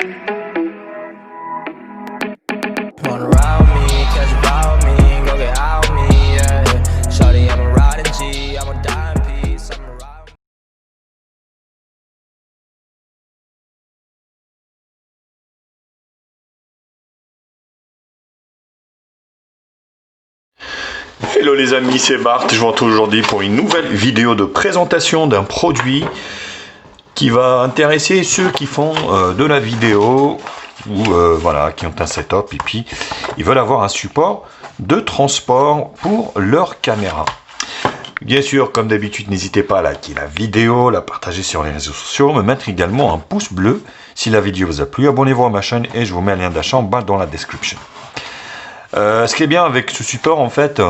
Wanna ride me, catch a vibe with me, go get out with me, yeah. Shawty, I'm a riding G, I'm a dying piece, I'm a ride. Hello les amis, c'est Bart, je vous retrouve aujourd'hui pour une nouvelle vidéo de présentation d'un produit qui va intéresser ceux qui font de la vidéo ou voilà, qui ont un setup et puis ils veulent avoir un support de transport pour leur caméra. Bien sûr, comme d'habitude, n'hésitez pas à liker la vidéo, la partager sur les réseaux sociaux, me mettre également un pouce bleu si la vidéo vous a plu. Abonnez-vous à ma chaîne et je vous mets un lien d'achat en bas dans la description. Ce qui est bien avec ce support, en fait,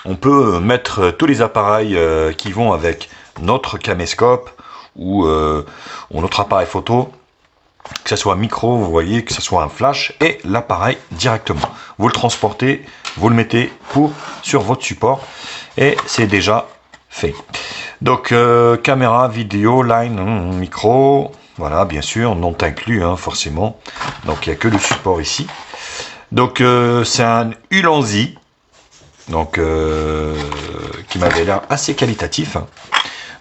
on peut mettre tous les appareils qui vont avec notre caméscope ou notre appareil photo, que ce soit un micro, vous voyez, que ce soit un flash, et l'appareil directement. Vous le transportez, vous le mettez sur votre support, et c'est déjà fait. Donc, caméra, vidéo, line, micro, voilà, bien sûr, non inclus, hein, forcément. Donc, il n'y a que le support ici. Donc, c'est un Ulanzi, donc, qui m'avait l'air assez qualitatif.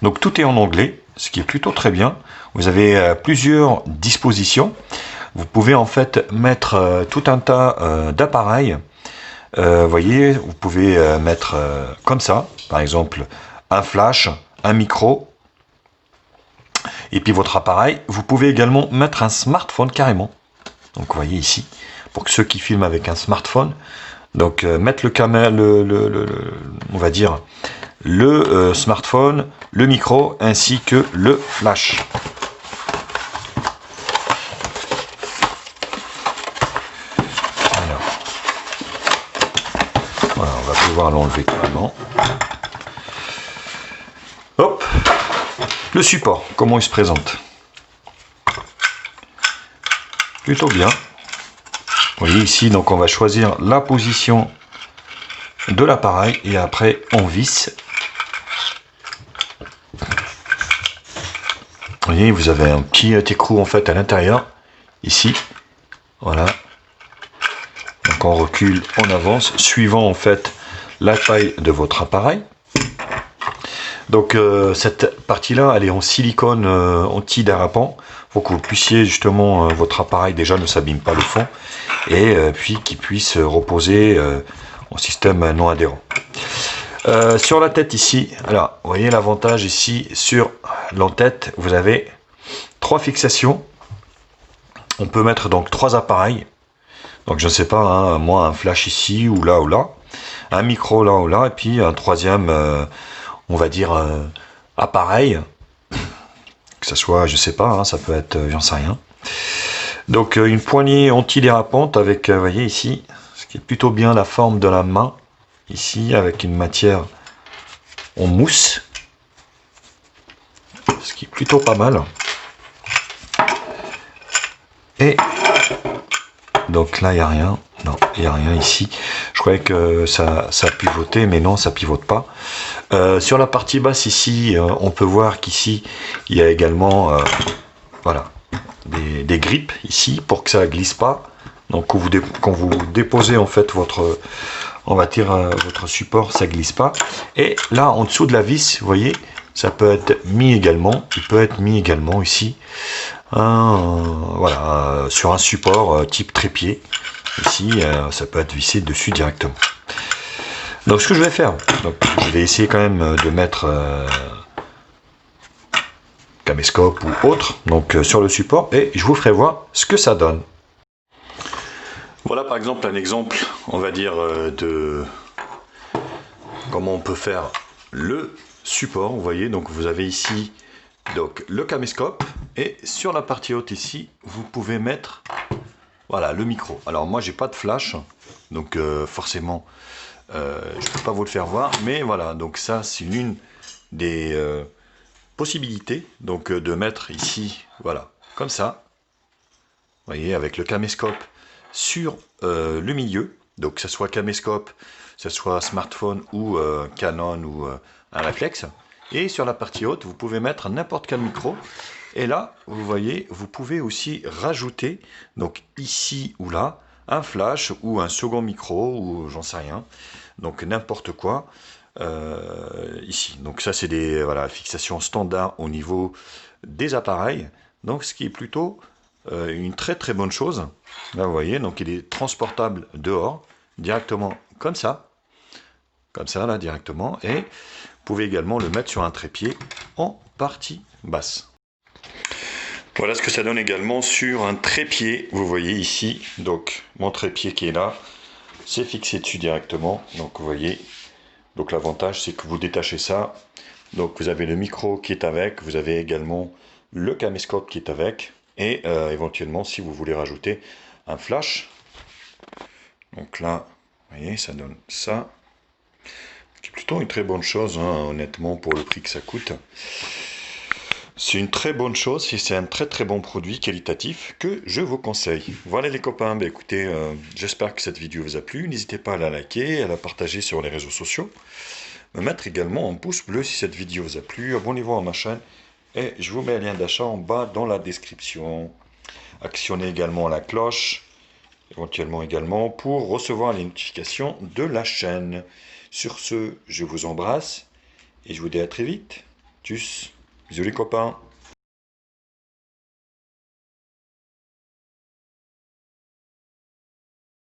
Donc, tout est en anglais, ce qui est plutôt très bien. Vous avez plusieurs dispositions. Vous pouvez en fait mettre tout un tas d'appareils. Vous voyez, vous pouvez mettre comme ça, par exemple, un flash, un micro, et puis votre appareil. Vous pouvez également mettre un smartphone carrément. Donc, vous voyez ici, pour ceux qui filment avec un smartphone. Donc, mettre on va dire, le smartphone, le micro, ainsi que le flash. Alors, voilà, on va pouvoir l'enlever carrément. Hop, le support, comment il se présente? Plutôt bien. Vous voyez ici, donc on va choisir la position de l'appareil et après on visse. Vous voyez, vous avez un petit écrou en fait à l'intérieur, ici. Voilà. Donc on recule, on avance, suivant en fait la taille de votre appareil. Donc cette partie-là, elle est en silicone anti-dérapant, pour que vous puissiez justement, votre appareil déjà ne s'abîme pas le fond, et puis qu'il puisse reposer en système non adhérent. Sur la tête ici, alors vous voyez l'avantage ici sur l'entête, vous avez 3 fixations. On peut mettre donc 3 appareils. Donc je ne sais pas, hein, moi un flash ici ou là, un micro là ou là, et puis un troisième, on va dire appareil, que ce soit, je sais pas, hein, ça peut être, j'en sais rien. Donc une poignée antidérapante avec, vous voyez ici, ce qui est plutôt bien la forme de la main, ici avec une matière en mousse, ce qui est plutôt pas mal. Et donc là il n'y a rien, non, il n'y a rien ici. Je croyais que ça pivotait, mais non, ça pivote pas. Sur la partie basse ici, on peut voir qu'ici il y a également voilà, des grippes ici pour que ça glisse pas. Donc quand vous déposez en fait votre, on va dire votre support, ça glisse pas. Et là en dessous de la vis, vous voyez, ça peut être mis également. Il peut être mis également ici, voilà, sur un support type trépied. Ici, ça peut être vissé dessus directement. Donc ce que je vais faire, donc, je vais essayer quand même de mettre caméscope ou autre, donc sur le support, et je vous ferai voir ce que ça donne. Voilà par exemple un exemple, on va dire, de comment on peut faire le support. Vous voyez, donc vous avez ici donc le caméscope, et sur la partie haute ici, vous pouvez mettre voilà le micro. Alors moi j'ai pas de flash, donc forcément je peux pas vous le faire voir, mais voilà, donc ça c'est une des possibilités, donc de mettre ici, voilà, comme ça, vous voyez, avec le caméscope sur le milieu, donc que ce soit caméscope, que ce soit smartphone ou Canon ou un réflexe. Et sur la partie haute, vous pouvez mettre n'importe quel micro. Et là, vous voyez, vous pouvez aussi rajouter, donc ici ou là, un flash ou un second micro, ou j'en sais rien, donc n'importe quoi, ici. Donc ça, c'est des voilà, fixations standards au niveau des appareils, donc ce qui est plutôt une très très bonne chose. Là, vous voyez, donc il est transportable dehors, directement comme ça, là, directement, et vous pouvez également le mettre sur un trépied en partie basse. Voilà ce que ça donne également sur un trépied, vous voyez ici, donc mon trépied qui est là, c'est fixé dessus directement, donc vous voyez, donc l'avantage c'est que vous détachez ça, donc vous avez le micro qui est avec, vous avez également le caméscope qui est avec, et éventuellement si vous voulez rajouter un flash, donc là, vous voyez, ça donne ça, qui est plutôt une très bonne chose, hein, honnêtement, pour le prix que ça coûte. C'est une très bonne chose, c'est un très très bon produit qualitatif que je vous conseille. Voilà les copains, bah écoutez, j'espère que cette vidéo vous a plu. N'hésitez pas à la liker, à la partager sur les réseaux sociaux. Me mettre également un pouce bleu si cette vidéo vous a plu. Abonnez-vous à ma chaîne et je vous mets un lien d'achat en bas dans la description. Actionnez également la cloche, éventuellement également pour recevoir les notifications de la chaîne. Sur ce, je vous embrasse et je vous dis à très vite. Tchuss. Bisous les copains.